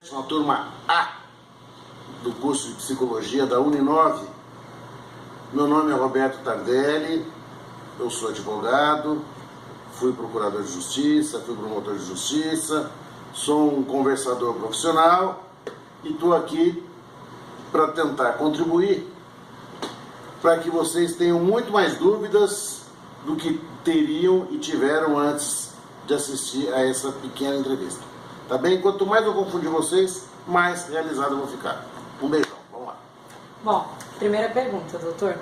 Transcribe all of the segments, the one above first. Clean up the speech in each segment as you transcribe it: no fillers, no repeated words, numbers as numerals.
Na turma A do curso de Psicologia da Uninove. Meu nome é Roberto Tardelli, eu sou advogado, fui procurador de justiça, fui promotor de justiça, sou um conversador profissional e estou aqui para tentar contribuir para que vocês tenham muito mais dúvidas do que teriam e tiveram antes de assistir a essa pequena entrevista. Tá bem? Quanto mais eu confundir vocês, mais realizado eu vou ficar. Um beijão, vamos lá. Bom, primeira pergunta, doutor.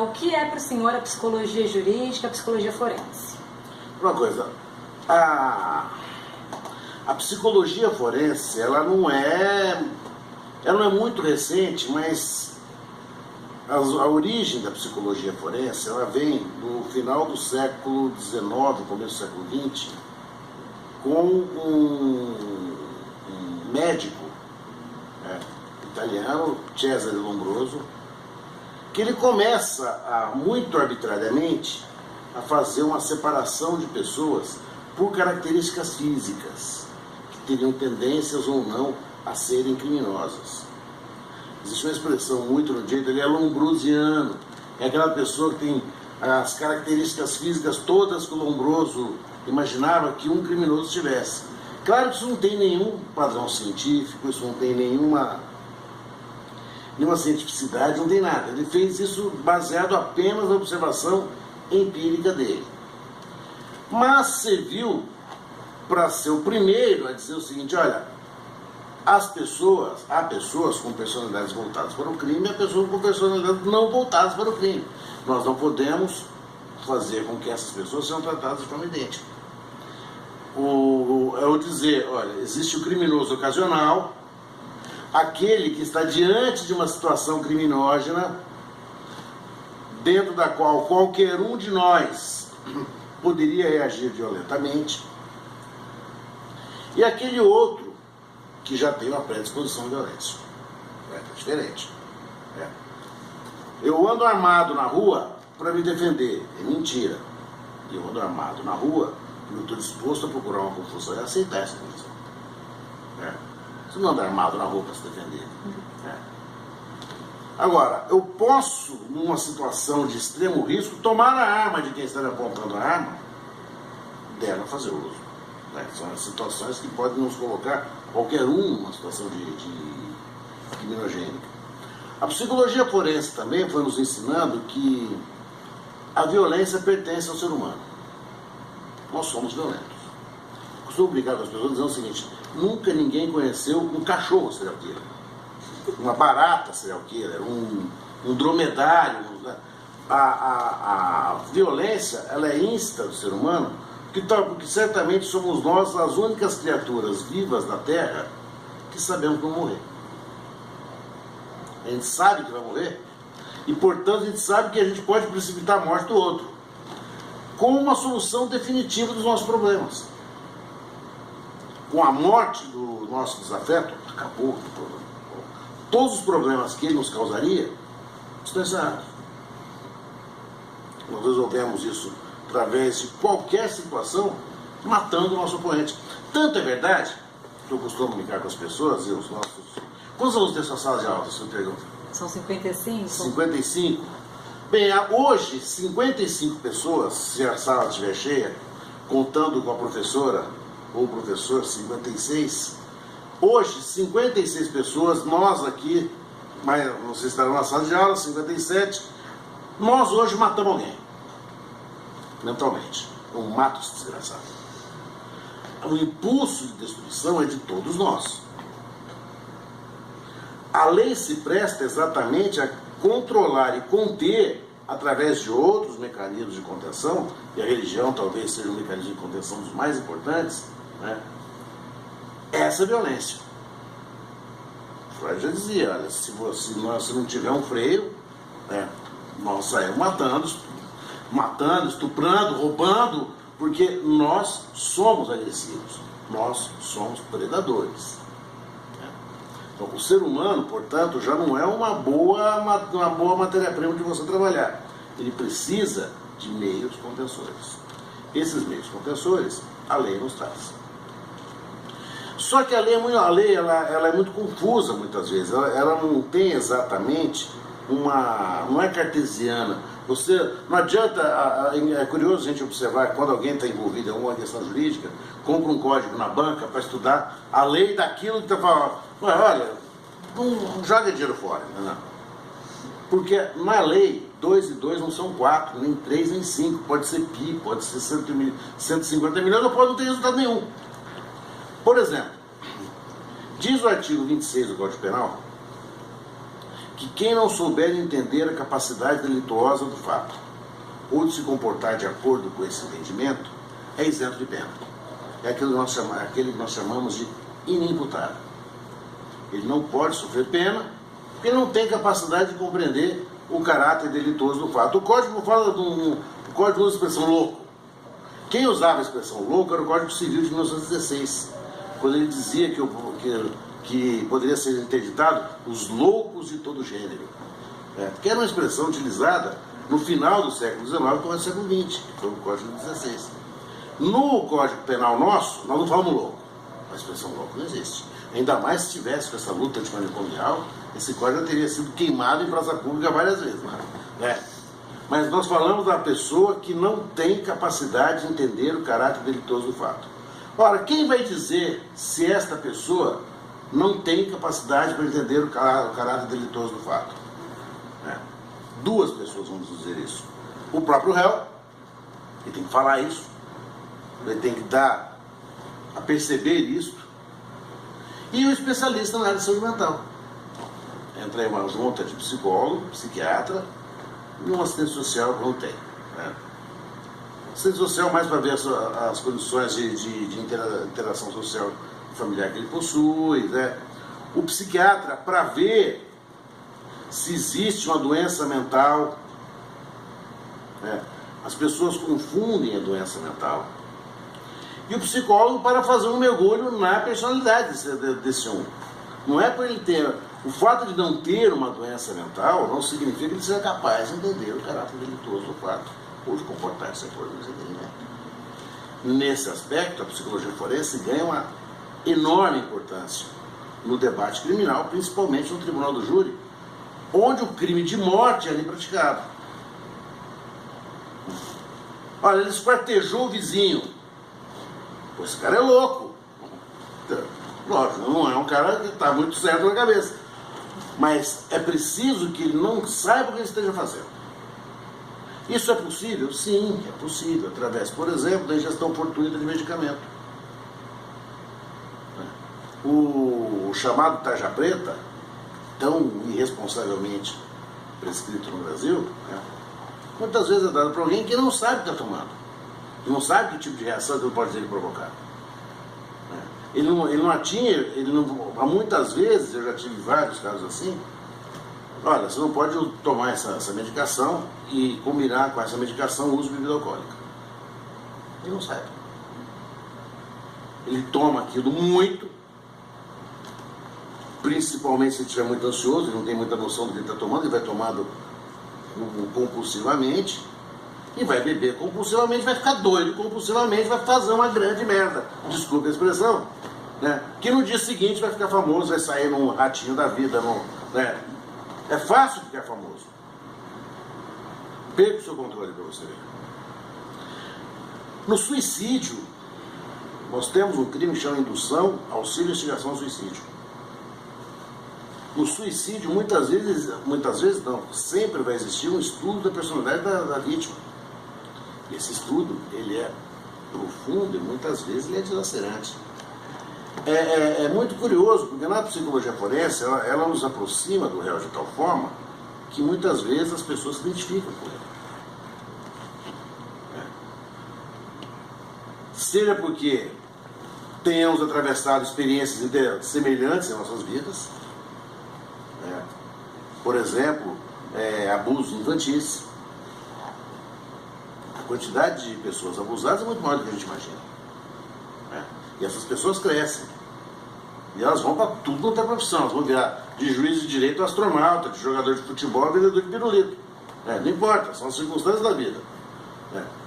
O que é para o senhor a psicologia jurídica, a psicologia forense? Uma coisa, a psicologia forense, ela não é muito recente, mas a origem da psicologia forense, ela vem do final do século XIX, começo do século XX, com um médico italiano, Cesare Lombroso, que ele começa muito arbitrariamente a fazer uma separação de pessoas por características físicas, que teriam tendências ou não a serem criminosas. Existe uma expressão muito no direito, ele é lombrosiano, é aquela pessoa que tem as características físicas todas que o Lombroso imaginava que um criminoso tivesse. Claro que isso não tem nenhum padrão científico, isso não tem nenhuma cientificidade, não tem nada. Ele fez isso baseado apenas na observação empírica dele. Mas serviu para ser o primeiro a dizer o seguinte: olha, há pessoas com personalidades voltadas para o crime e há pessoas com personalidades não voltadas para o crime. Nós não podemos fazer com que essas pessoas sejam tratadas de forma idêntica. Eu dizer, olha, existe o criminoso ocasional, aquele que está diante de uma situação criminógena, dentro da qual qualquer um de nós poderia reagir violentamente, e aquele outro que já tem uma predisposição à violência. É diferente. Eu ando armado na rua para me defender, é mentira. Eu ando armado na rua e eu estou disposto a procurar uma confusão e aceitar essa confusão. Você não anda armado na rua para se defender. Agora, eu posso, numa situação de extremo risco, tomar a arma de quem está me apontando a arma, dela fazer uso. São as situações que podem nos colocar, qualquer um, numa situação de criminogênica. A psicologia forense também foi nos ensinando que a violência pertence ao ser humano. Nós somos violentos. Costumo brincar com as pessoas dizendo o seguinte: nunca ninguém conheceu um cachorro serial killer, uma barata serial killer, um dromedário. A violência, ela é insta do ser humano, porque certamente somos nós as únicas criaturas vivas da Terra que sabemos que vão morrer. A gente sabe que vai morrer e, portanto, a gente sabe que a gente pode precipitar a morte do outro com uma solução definitiva dos nossos problemas. Com a morte do nosso desafeto, acabou o problema. Todos os problemas que ele nos causaria estão encerrados. Nós resolvemos isso através de qualquer situação, matando o nosso oponente. Tanto é verdade que eu costumo brincar com as pessoas e os nossos... Quantos alunos tem sua sala de aula, se eu pergunto? São 55. 55? Bem, hoje, 55 pessoas, se a sala estiver cheia, contando com a professora ou o professor, 56. Hoje, 56 pessoas, nós aqui, mas vocês estarão na sala de aula, 57, nós hoje matamos alguém. Mentalmente. Um mato desgraçado. O impulso de destruição é de todos nós. A lei se presta exatamente a controlar e conter, através de outros mecanismos de contenção, e a religião talvez seja um mecanismo de contenção dos mais importantes, essa violência. Freud já dizia, olha, se não tiver um freio, nós saímos matando, estuprando, roubando, porque nós somos agressivos, nós somos predadores. Então, o ser humano, portanto, já não é uma boa matéria-prima de você trabalhar. Ele precisa de meios contensores. Esses meios contensores, a lei nos traz. Só que a lei ela é muito confusa muitas vezes, ela não tem exatamente não é cartesiana. Não adianta, é curioso a gente observar que quando alguém está envolvido em alguma questão jurídica, compra um código na banca para estudar a lei daquilo que está falando. Olha, não joga dinheiro fora, não. Porque na lei, 2 e 2 não são 4, nem 3, nem 5, pode ser PI, pode ser 150 milhões, ou pode não ter resultado nenhum. Por exemplo, diz o artigo 26 do Código Penal que quem não souber entender a capacidade delituosa do fato ou de se comportar de acordo com esse entendimento é isento de pena. É aquele que nós chamamos de inimputável. Ele não pode sofrer pena porque não tem capacidade de compreender o caráter delituoso do fato. O Código fala o Código usa a expressão louco. Quem usava a expressão louco era o Código Civil de 1916, quando ele dizia que poderia ser interditado os loucos de todo gênero. Que era uma expressão utilizada no final do século XIX e começo do século XX, que foi o Código de 16. No Código Penal nosso, nós não falamos louco. A expressão louco não existe. Ainda mais se tivesse com essa luta antimanicomial, esse código teria sido queimado em praça pública várias vezes. Mas nós falamos da pessoa que não tem capacidade de entender o caráter delituoso do fato. Ora, quem vai dizer se esta pessoa não tem capacidade para entender o caráter delituoso do fato? Duas pessoas vão dizer isso. O próprio réu, ele tem que falar isso, ele tem que dar a perceber isso, e o especialista na área de saúde mental. Entra aí uma junta de psicólogo, psiquiatra e um assistente social que não tem. Assistente social mais para ver as condições de interação social familiar que ele possui. O psiquiatra para ver se existe uma doença mental. As pessoas confundem a doença mental. E o psicólogo para fazer um mergulho na personalidade desse um. Não é para ele ter... O fato de não ter uma doença mental não significa que ele seja capaz de entender o caráter delituoso do fato ou de comportar-se de acordo com esse entendimento. Nesse aspecto, a psicologia forense ganha uma enorme importância no debate criminal, principalmente no tribunal do júri, onde o crime de morte é ali praticado. Olha, ele esquartejou o vizinho. Pô, esse cara é louco. Lógico, não é um cara que está muito certo na cabeça. Mas é preciso que ele não saiba o que ele esteja fazendo. Isso é possível? Sim, é possível. Através, por exemplo, da ingestão fortuita de medicamento. O chamado tarja preta, tão irresponsavelmente prescrito no Brasil, muitas vezes é dado para alguém que não sabe o que está tomando. Que não sabe que tipo de reação que ele pode provocar. Muitas vezes, eu já tive vários casos assim, olha, você não pode tomar essa medicação e combinar com essa medicação o uso de bebida alcoólica. Ele não sabe. Ele toma aquilo muito, principalmente se ele estiver muito ansioso, ele não tem muita noção do que ele está tomando, ele vai tomando compulsivamente, e vai beber compulsivamente, vai ficar doido compulsivamente, vai fazer uma grande merda, desculpe a expressão, que no dia seguinte vai ficar famoso, vai sair num ratinho da vida, é fácil ficar famoso. Perca o seu controle para você ver. No suicídio, nós temos um crime que chama indução, auxílio e instigação ao suicídio. No suicídio, muitas vezes não, sempre vai existir um estudo da personalidade da vítima. Esse estudo, ele é profundo e muitas vezes ele é dilacerante. É muito curioso, porque na psicologia forense, ela nos aproxima do réu de tal forma que muitas vezes as pessoas se identificam com ele. Seja porque tenhamos atravessado experiências semelhantes em nossas vidas, por exemplo, abusos infantis. A quantidade de pessoas abusadas é muito maior do que a gente imagina. E essas pessoas crescem. E elas vão para tudo quanto é profissão. Elas vão virar de juiz de direito a astronauta, de jogador de futebol a vendedor de pirulito. Não importa, são as circunstâncias da vida.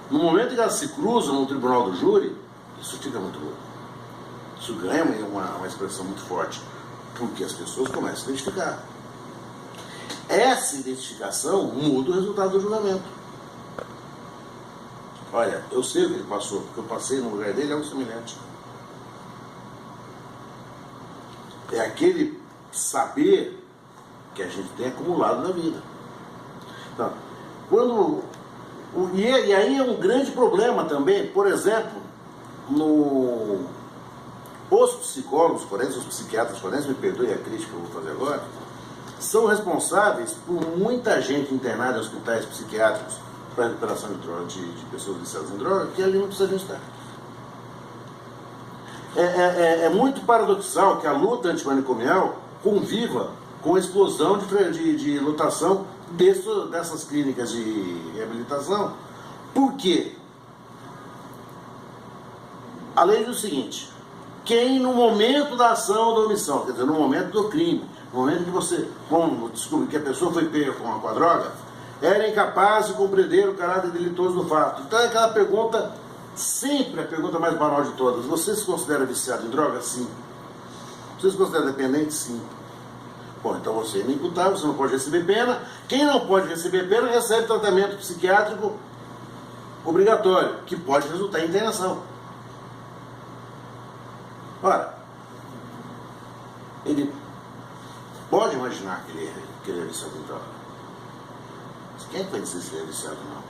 No momento em que elas se cruzam no tribunal do júri, isso fica muito louco. Isso ganha uma expressão muito forte, porque as pessoas começam a se identificar. Essa identificação muda o resultado do julgamento. Olha, eu sei o que ele passou, porque eu passei no lugar dele, é um semelhante. É aquele saber que a gente tem acumulado na vida. Então, e aí é um grande problema também, por exemplo, os psicólogos forenses, os psiquiatras forenses, me perdoe a crítica que eu vou fazer agora, são responsáveis por muita gente internada em hospitais psiquiátricos para recuperação de pessoas viciadas em droga, que ali não precisa de estar. É muito paradoxal que a luta antimanicomial conviva com a explosão de lotação dessas clínicas de reabilitação. Por quê? A lei diz o seguinte: quem no momento da ação ou da omissão, quer dizer, no momento do crime, no momento que você descobre que a pessoa foi pega com a droga, era incapaz de compreender o caráter delitoso do fato. Então é aquela pergunta, sempre a pergunta mais banal de todas: você se considera viciado em droga? Sim. Você se considera dependente? Sim. Bom, então você é inimputável, você não pode receber pena. Quem não pode receber pena recebe tratamento psiquiátrico obrigatório, que pode resultar em internação. Ora, ele pode imaginar que ele é viciado em droga. Mas quem é que vai dizer se ele é viciado ou não?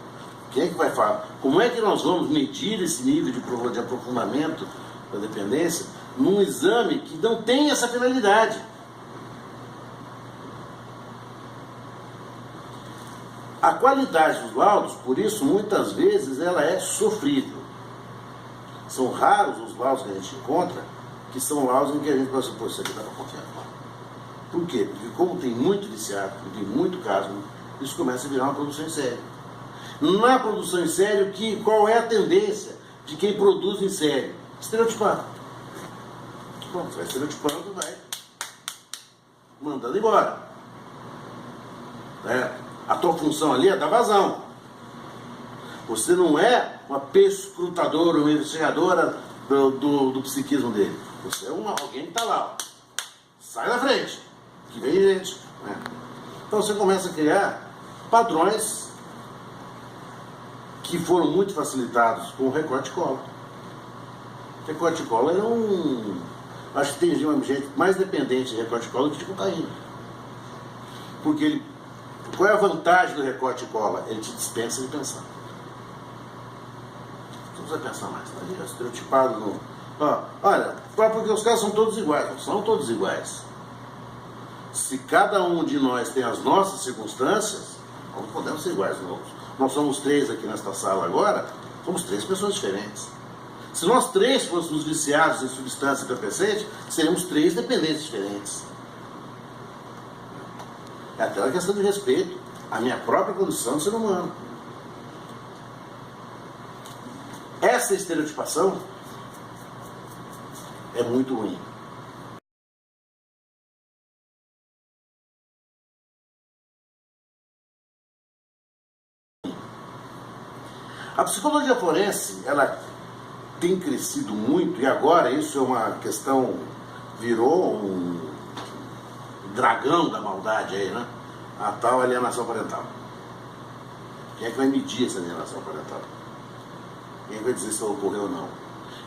Quem é que vai falar? Como é que nós vamos medir esse nível de aprofundamento da dependência num exame que não tem essa finalidade? A qualidade dos laudos, por isso, muitas vezes, ela é sofrível. São raros os laudos que a gente encontra, que são laudos em que a gente pensa, pô, isso aqui dá para confiar. Por quê? Porque como tem muito viciado, tem muito caso, isso começa a virar uma produção em série. Na produção em série, qual é a tendência de quem produz em série? Estereotipar. Bom, você vai estereotipando, vai mandando embora. A tua função ali é dar vazão. Você não é uma perscrutadora, uma investigadora do psiquismo dele. Você é alguém que está lá. Sai da frente, que vem gente. Então você começa a criar padrões que foram muito facilitados com o recorte e cola. O recorte e cola acho que tem gente mais dependente de recorte e cola do que de cocaína. Porque qual é a vantagem do recorte e cola? Ele te dispensa de pensar. Você não precisa pensar mais. Está ali, estereotipado no... Olha, porque os caras são todos iguais. Não são todos iguais. Se cada um de nós tem as nossas circunstâncias, nós não podemos ser iguais aos outros. Nós somos 3 aqui nesta sala agora, somos 3 pessoas diferentes. Se nós 3 fôssemos viciados em substância entorpecente, seríamos 3 dependentes diferentes. É até uma questão de respeito à minha própria condição de ser humano. Essa estereotipação é muito ruim. A psicologia forense, ela tem crescido muito, e agora isso é uma questão, virou um dragão da maldade aí, né? A tal alienação parental. Quem é que vai medir essa alienação parental? Quem é que vai dizer se ela ocorreu ou não?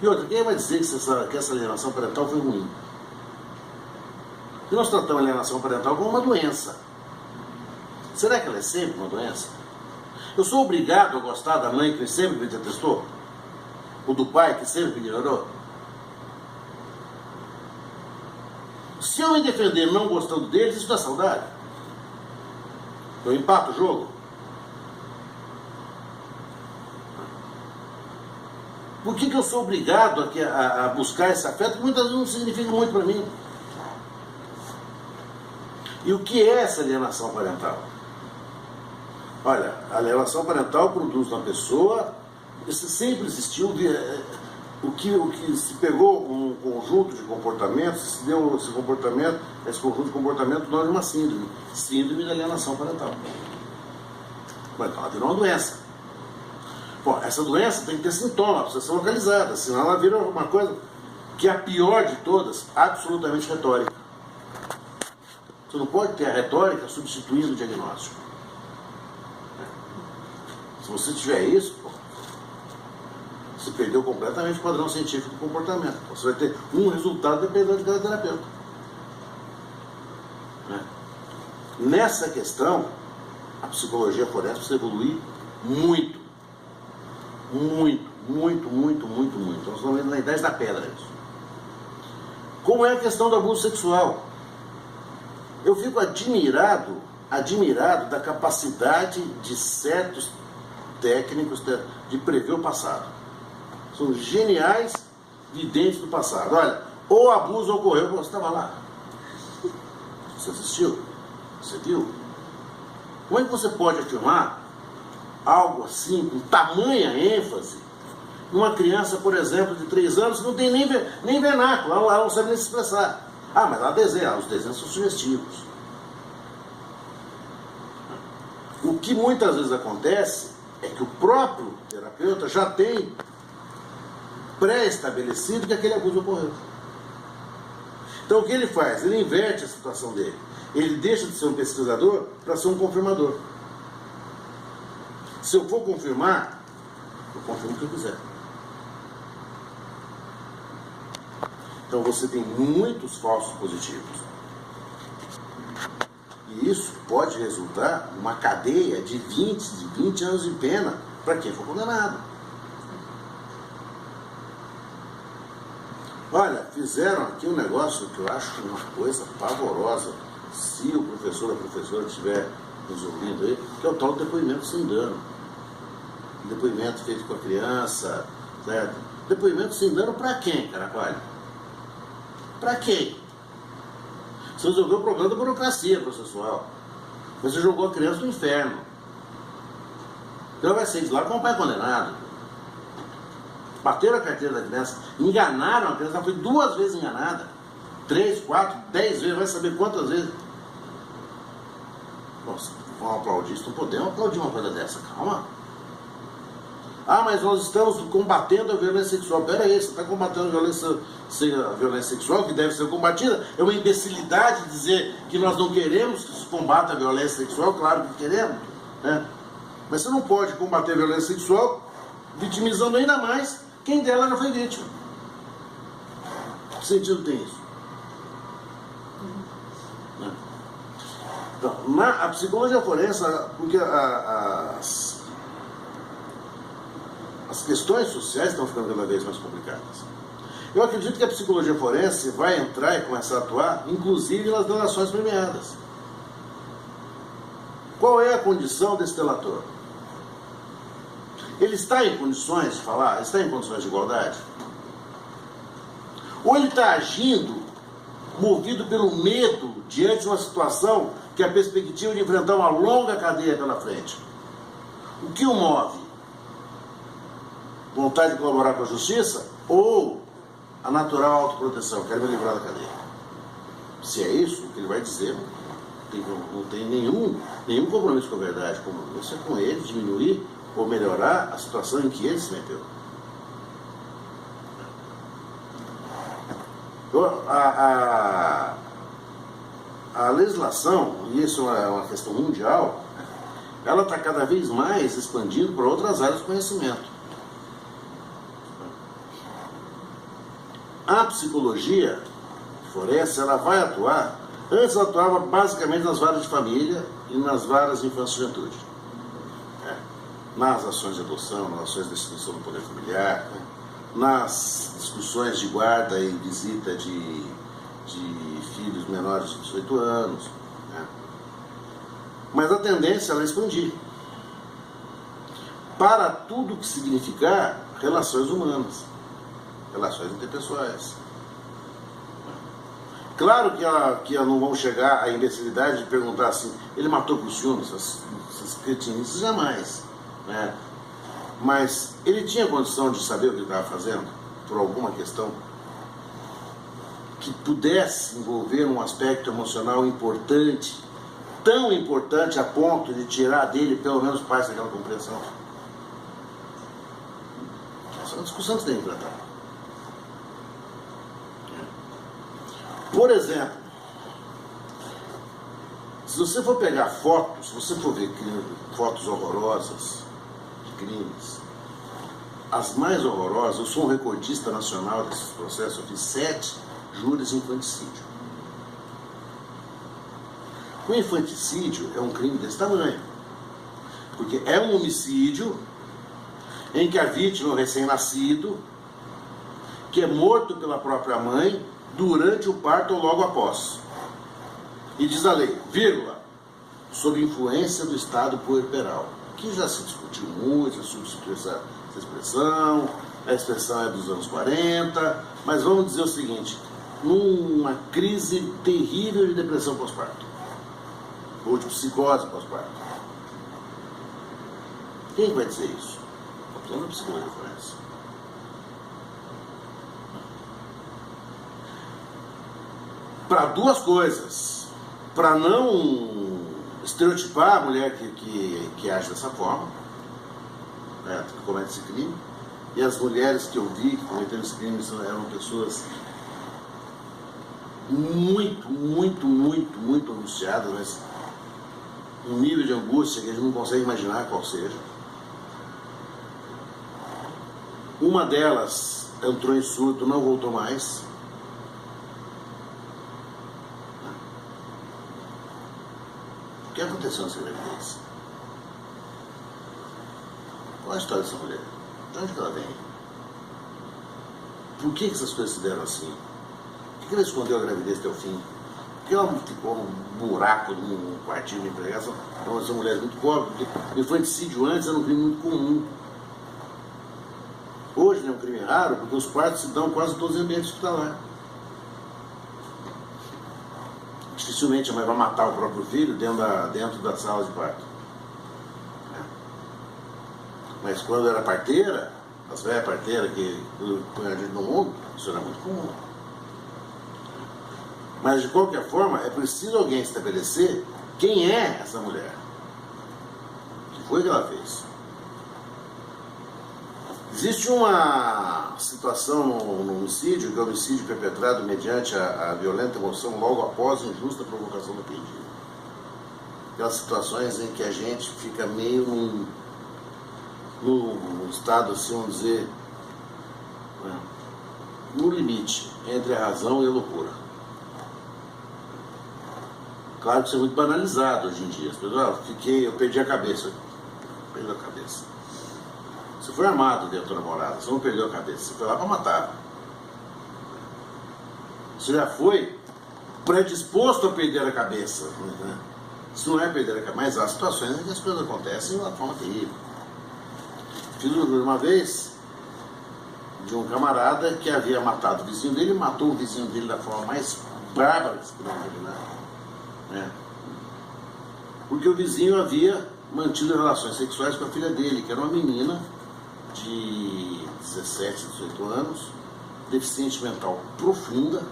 E outra, quem vai dizer que essa alienação parental foi ruim? Porque nós tratamos a alienação parental como uma doença. Será que ela é sempre uma doença? Eu sou obrigado a gostar da mãe que sempre me detestou? Ou do pai que sempre me ignorou? Se eu me defender não gostando deles, isso dá saudade. Eu empato o jogo. Por que eu sou obrigado a buscar esse afeto? Muitas vezes não significa muito para mim. E o que é essa alienação parental? Olha, a alienação parental produz na pessoa, isso sempre existiu, o que se pegou um conjunto de comportamentos, se deu esse conjunto de comportamentos nós uma síndrome da alienação parental. Mas então ela virou uma doença. Bom, essa doença tem que ter sintoma, precisa ser localizada, senão ela vira uma coisa que é a pior de todas, absolutamente retórica. Você não pode ter a retórica substituindo o diagnóstico. Se você tiver isso, você perdeu completamente o padrão científico do comportamento. Você vai ter um resultado dependendo de cada terapeuta. Nessa questão, a psicologia forense precisa evoluir muito. Muito, muito, muito, muito, muito. Nós estamos na idade da pedra isso. Como é a questão do abuso sexual? Eu fico admirado da capacidade de certos técnicos de prever o passado. São geniais videntes do passado. Olha, o abuso ocorreu, você estava lá. Você assistiu? Você viu? Como é que você pode afirmar algo assim, com tamanha ênfase, numa criança, por exemplo, de 3 anos, que não tem nem vernáculo, ela não sabe nem se expressar. Ah, mas ela desenha, os desenhos são sugestivos. O que muitas vezes acontece é que o próprio terapeuta já tem pré-estabelecido que aquele abuso ocorreu. Então o que ele faz? Ele inverte a situação dele. Ele deixa de ser um pesquisador para ser um confirmador. Se eu for confirmar, eu confirmo o que eu quiser. Então você tem muitos falsos positivos. E isso pode resultar numa cadeia de 20 anos de pena para quem for condenado. Olha, fizeram aqui um negócio que eu acho uma coisa pavorosa. Se o professor ou a professora estiver nos ouvindo aí, que é o tal do depoimento sem dano. Depoimento feito com a criança, certo? Depoimento sem dano para quem, Carapalho? Para quem? Você resolveu o problema da burocracia processual. Você jogou a criança no inferno. Então ela vai sair de lá com o pai condenado. Bateram a carteira da criança, enganaram a criança, ela foi 2 vezes enganada. 3, 4, 10 vezes, vai saber quantas vezes. Nossa, vamos aplaudir isso, não podemos aplaudir uma coisa dessa, calma. Ah, mas nós estamos combatendo a violência sexual. Pera aí, você está combatendo a violência sexual, que deve ser combatida. É uma imbecilidade dizer que nós não queremos que se combata a violência sexual, claro que queremos, né? Mas você não pode combater a violência sexual vitimizando ainda mais quem dela já foi vítima. Que sentido tem isso? Então, a psicologia forense, porque as questões sociais estão ficando cada vez mais complicadas. Eu acredito que a psicologia forense vai entrar e começar a atuar, inclusive nas delações premiadas. Qual é a condição desse delator? Ele está em condições de falar? Ele está em condições de igualdade? Ou ele está agindo movido pelo medo diante de uma situação que é a perspectiva de enfrentar uma longa cadeia pela frente? O que o move? Vontade de colaborar com a justiça ou a natural autoproteção? Quero me livrar da cadeia. Se é isso, o que ele vai dizer não tem nenhum compromisso com a verdade. O compromisso é com ele diminuir ou melhorar a situação em que ele se meteu. A legislação, e isso é uma questão mundial, ela está cada vez mais expandindo para outras áreas do conhecimento. A psicologia forense, ela vai atuar, antes ela atuava basicamente nas varas de família e nas varas de infância e juventude. Nas ações de adoção, nas ações de extinção do poder familiar, nas discussões de guarda e visita de filhos menores de 18 anos. Mas a tendência é expandir para tudo que significar relações humanas, relações interpessoais. Claro que não vão chegar à imbecilidade de perguntar assim, ele matou por ciúmes, essas cretinices, jamais. Né? Mas ele tinha condição de saber o que ele estava fazendo por alguma questão que pudesse envolver um aspecto emocional importante, tão importante a ponto de tirar dele pelo menos parte daquela compreensão. Essa é uma discussão que você tem que tratar. Por exemplo, se você for pegar fotos, se você for ver fotos horrorosas de crimes, as mais horrorosas, eu sou um recordista nacional desses processos, eu fiz 7 júris de infanticídio. O infanticídio é um crime desse tamanho, porque é um homicídio em que a vítima é um recém-nascido, que é morto pela própria mãe durante o parto ou logo após. E diz a lei, vírgula, sob influência do estado puerperal, que já se discutiu muito, já substituiu essa expressão, a expressão é dos anos 40, mas vamos dizer o seguinte, numa crise terrível de depressão pós-parto, ou de psicose pós-parto. Quem vai dizer isso? A pessoa da psicologia forense. Para duas coisas, para não estereotipar a mulher que age dessa forma, né, que comete esse crime, e as mulheres que eu vi que cometeram esse crime eram pessoas muito angustiadas, mas um nível de angústia que a gente não consegue imaginar qual seja. Uma delas entrou em surto, não voltou mais. O que aconteceu nessa gravidez? Qual a história dessa mulher? De onde ela vem? Por que essas coisas se deram assim? Por que ela escondeu a gravidez até o fim? Por que ela ficou num buraco, num quartinho de empregação? São mulheres muito pobres, porque o infanticídio antes era um crime muito comum. Hoje não é um crime raro, porque os partos se dão quase todos em ambiente hospitalar. Dificilmente a mãe vai matar o próprio filho dentro da sala de parto. Mas quando era parteira, as velhas parteiras que põem a gente no mundo, isso era muito comum. Mas de qualquer forma, é preciso alguém estabelecer quem é essa mulher. O que foi que ela fez? Existe uma situação no homicídio, que é o homicídio perpetrado mediante a violenta emoção logo após a injusta provocação do pedido. Aquelas situações em que a gente fica meio num estado, assim, vamos dizer, no limite entre a razão e a loucura. Claro que isso é muito banalizado hoje em dia. As pessoas, eu perdi a cabeça. Perdi a cabeça. Você foi amado dentro da namorada, você não perdeu a cabeça, você foi lá para matar. Você já foi predisposto a perder a cabeça. Né? Isso não é perder a cabeça, mas há situações em que as coisas acontecem de uma forma terrível. Fiz uma vez de um camarada que havia matado o vizinho dele, matou o vizinho dele da forma mais bárbara que se pode imaginar. Né? Porque o vizinho havia mantido relações sexuais com a filha dele, que era uma menina de 17, 18 anos, deficiente mental profunda.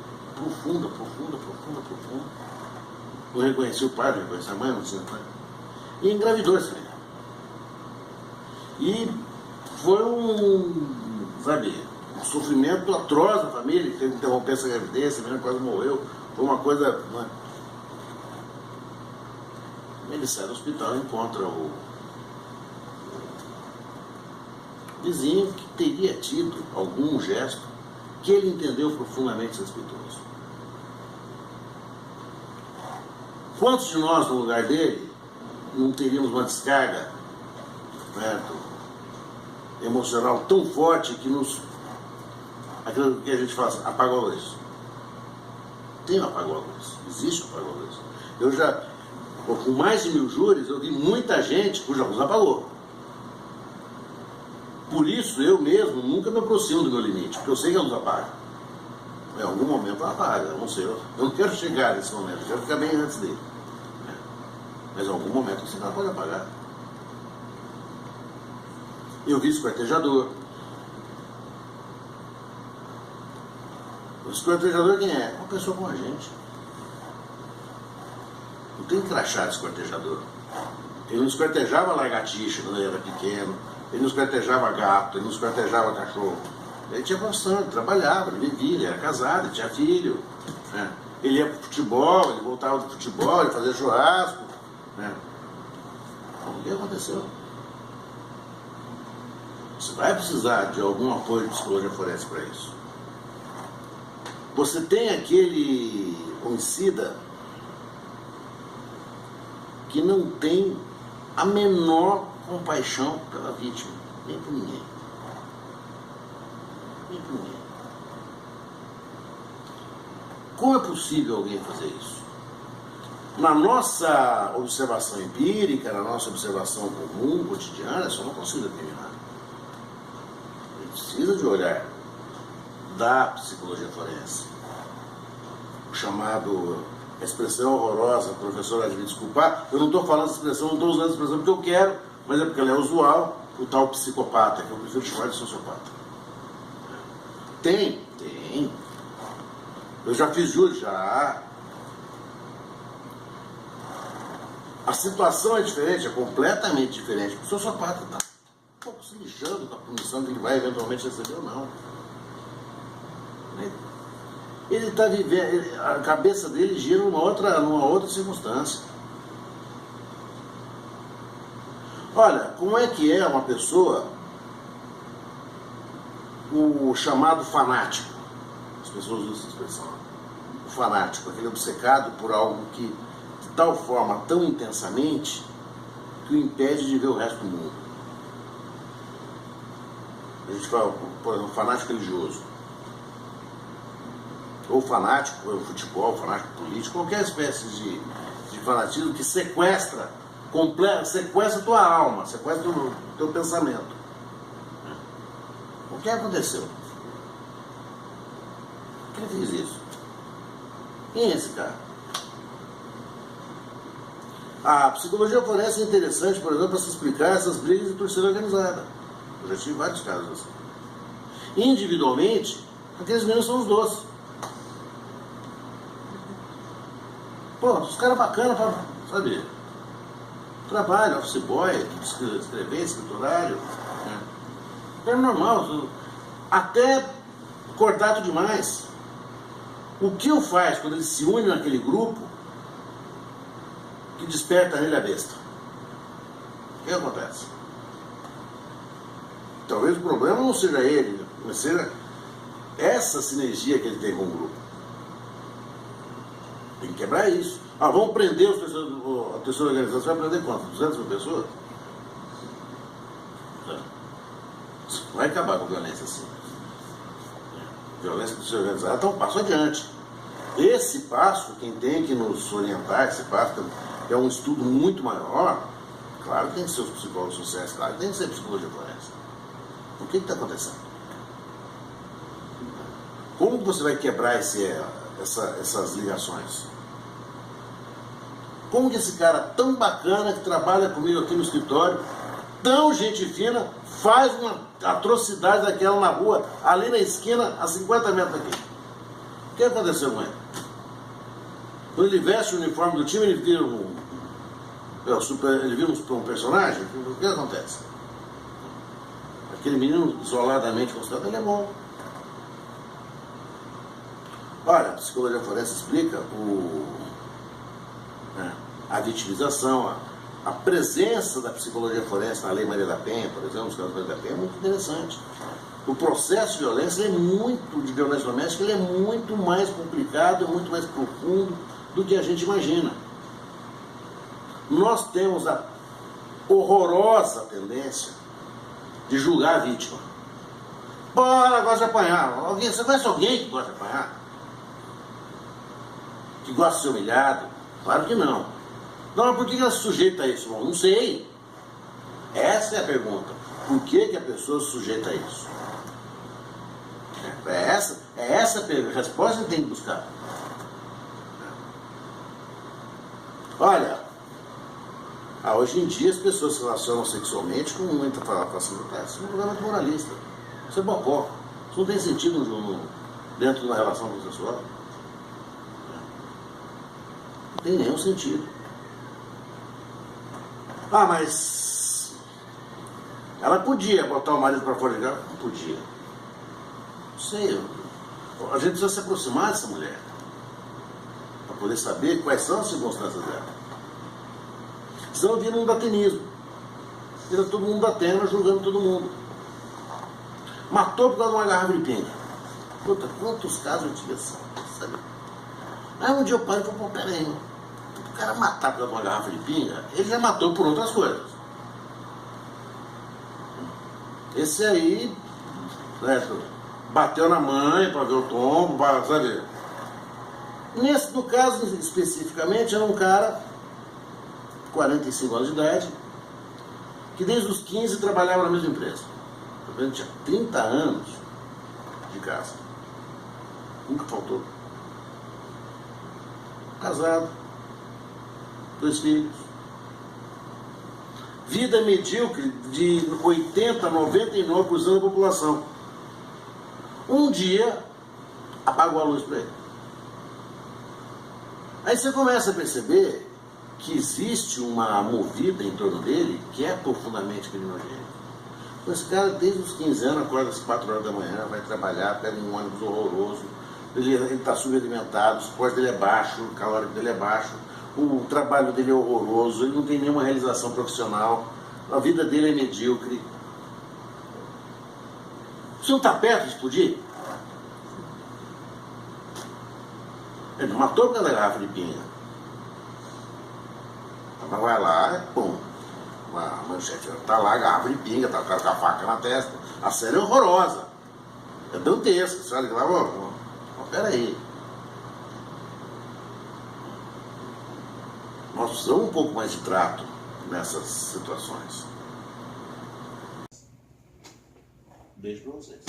Não reconhecia o pai, não reconhecia a mãe, não tinha pai. E engravidou essa menina. E foi um sofrimento atroz na família, que teve que interromper essa gravidez, a menina quase morreu. Foi uma coisa. Né? Ele sai do hospital e encontra o vizinho que teria tido algum gesto que ele entendeu profundamente respeitoso. Quantos de nós, no lugar dele, não teríamos uma descarga, certo, emocional tão forte que aquilo que a gente fala assim, apagou a luz? Tem um apagou a luz, existe um apagou a luz. Com mais de 1000 júris, eu vi muita gente cuja luz apagou. Por isso, eu mesmo nunca me aproximo do meu limite, porque eu sei que a luz apaga. Em algum momento ela apaga, eu não sei. Eu não quero chegar nesse momento, eu quero ficar bem antes dele. Mas em algum momento eu sei que ela pode apagar. Eu vi esquartejador. O esquartejador quem é? Uma pessoa como a gente. Não tem crachá de esquartejador. Ele não esquartejava lagartixa quando ele era pequeno. Ele não esquartejava gato, ele não esquartejava cachorro. Ele tinha profissão, ele trabalhava, ele vivia, ele era casado, ele tinha filho. Né? Ele ia pro futebol, ele voltava do futebol, ele fazia churrasco, né? O que aconteceu? Você vai precisar de algum apoio de psicologia forense para isso. Você tem aquele homicida que não tem a menor compaixão pela vítima, nem por ninguém. Nem por ninguém. Como é possível alguém fazer isso? Na nossa observação empírica, na nossa observação comum, cotidiana, isso não consigo determinar. A gente precisa de olhar da psicologia forense. O chamado, a expressão horrorosa, professor, de me desculpar, eu não estou falando essa expressão, não estou usando essa expressão porque eu quero, mas é porque ela é usual, o tal psicopata, que eu prefiro chamar de sociopata. Tem. Eu já fiz júri, já. A situação é diferente, é completamente diferente. O sociopata está um pouco se lixando da punição que ele vai eventualmente receber ou não. Ele está vivendo, a cabeça dele gira numa outra circunstância. Olha, como é que é uma pessoa, o chamado fanático? As pessoas usam essa expressão. O fanático, aquele obcecado por algo que, de tal forma, tão intensamente, que o impede de ver o resto do mundo. A gente fala, por exemplo, fanático religioso. Ou fanático pelo futebol, fanático político, qualquer espécie de fanatismo que sequestra a tua alma, sequestra o teu pensamento. O que aconteceu? Quem fez isso? Quem é esse cara? A psicologia forense é interessante, por exemplo, para se explicar essas brigas de torcida organizada. Eu já tive vários casos assim. Individualmente, aqueles meninos são os doces. Pô, os caras bacanas para, sabe, trabalho, office boy, escrever, escriturário. É normal, até cordato demais. O que o faz quando ele se une naquele grupo que desperta nele a besta? O que acontece? Talvez o problema não seja ele, mas seja essa sinergia que ele tem com o grupo. Tem que quebrar isso. Vamos prender a terceira organização. Você vai prender quanto? 200 mil pessoas? Vai acabar com a violência assim. Violência terceira organizada está um passo adiante. Esse passo, quem tem que nos orientar, esse passo é um estudo muito maior, claro que tem que ser os psicólogos sociais, claro que tem que ser psicologia forense. O que está acontecendo? Como você vai quebrar essas ligações? Como que esse cara tão bacana que trabalha comigo aqui no escritório, tão gente fina, faz uma atrocidade daquela na rua, ali na esquina, a 50 metros daqui? O que aconteceu com ele? Quando ele veste o uniforme do time, ele vira um personagem? O que acontece? Aquele menino isoladamente considerado, ele é bom. Olha, a psicologia forense explica a vitimização, a presença da psicologia forense na Lei Maria da Penha, por exemplo, nos casos da Maria da Penha, é muito interessante. O processo de violência, de violência doméstica, ele é muito mais complicado, é muito mais profundo do que a gente imagina. Nós temos a horrorosa tendência de julgar a vítima. Pô, ela gosta de apanhar. Você conhece alguém que gosta de apanhar? Que gosta de ser humilhado? Claro que não. Não, mas por que ela se sujeita a isso? Bom, não sei. Essa é a pergunta. Por que a pessoa se sujeita a isso? É essa a resposta que tem que buscar. Olha, hoje em dia as pessoas se relacionam sexualmente com muita facilidade. Isso é um julgamento moralista. Isso é bocó. Isso não tem sentido dentro de uma relação consensual. Não tem nenhum sentido. Mas ela podia botar o marido para fora de casa? Não podia. Não sei. A gente precisa se aproximar dessa mulher. poder saber quais são as circunstâncias dela. Senão vira um datenismo. Vira todo mundo da Atena julgando todo mundo. Matou por causa de uma garrafa de pinga. Puta, quantos casos eu tive assim, sabe? Aí um dia eu paro e falo, pô, peraí, o cara matar por causa de uma garrafa de pinga, ele já matou por outras coisas. Esse aí, né, bateu na mãe para ver o tombo, sabe? Nesse, no caso especificamente, era um cara, 45 anos de idade, que desde os 15 trabalhava na mesma empresa. Ele tinha 30 anos de casa. Nunca faltou. Casado, 2 filhos. Vida medíocre de 80% a 99% da população. Um dia, apagou a luz para ele. Aí você começa a perceber que existe uma movida em torno dele que é profundamente criminogênica. Esse cara, desde os 15 anos, acorda às 4 horas da manhã, vai trabalhar, pega um ônibus horroroso, ele está subalimentado, o esporte dele é baixo, o calórico dele é baixo, o trabalho dele é horroroso, ele não tem nenhuma realização profissional, a vida dele é medíocre. Você não está perto de explodir? Ele não matou por causa da garrafa de pinga. Mas vai lá, pum. A manchete tá lá, garrafa de pinga, tá o cara com a faca na testa. A série é horrorosa. É dantesca. Você olha lá, ó, peraí. Nós precisamos um pouco mais de trato nessas situações. Beijo pra vocês.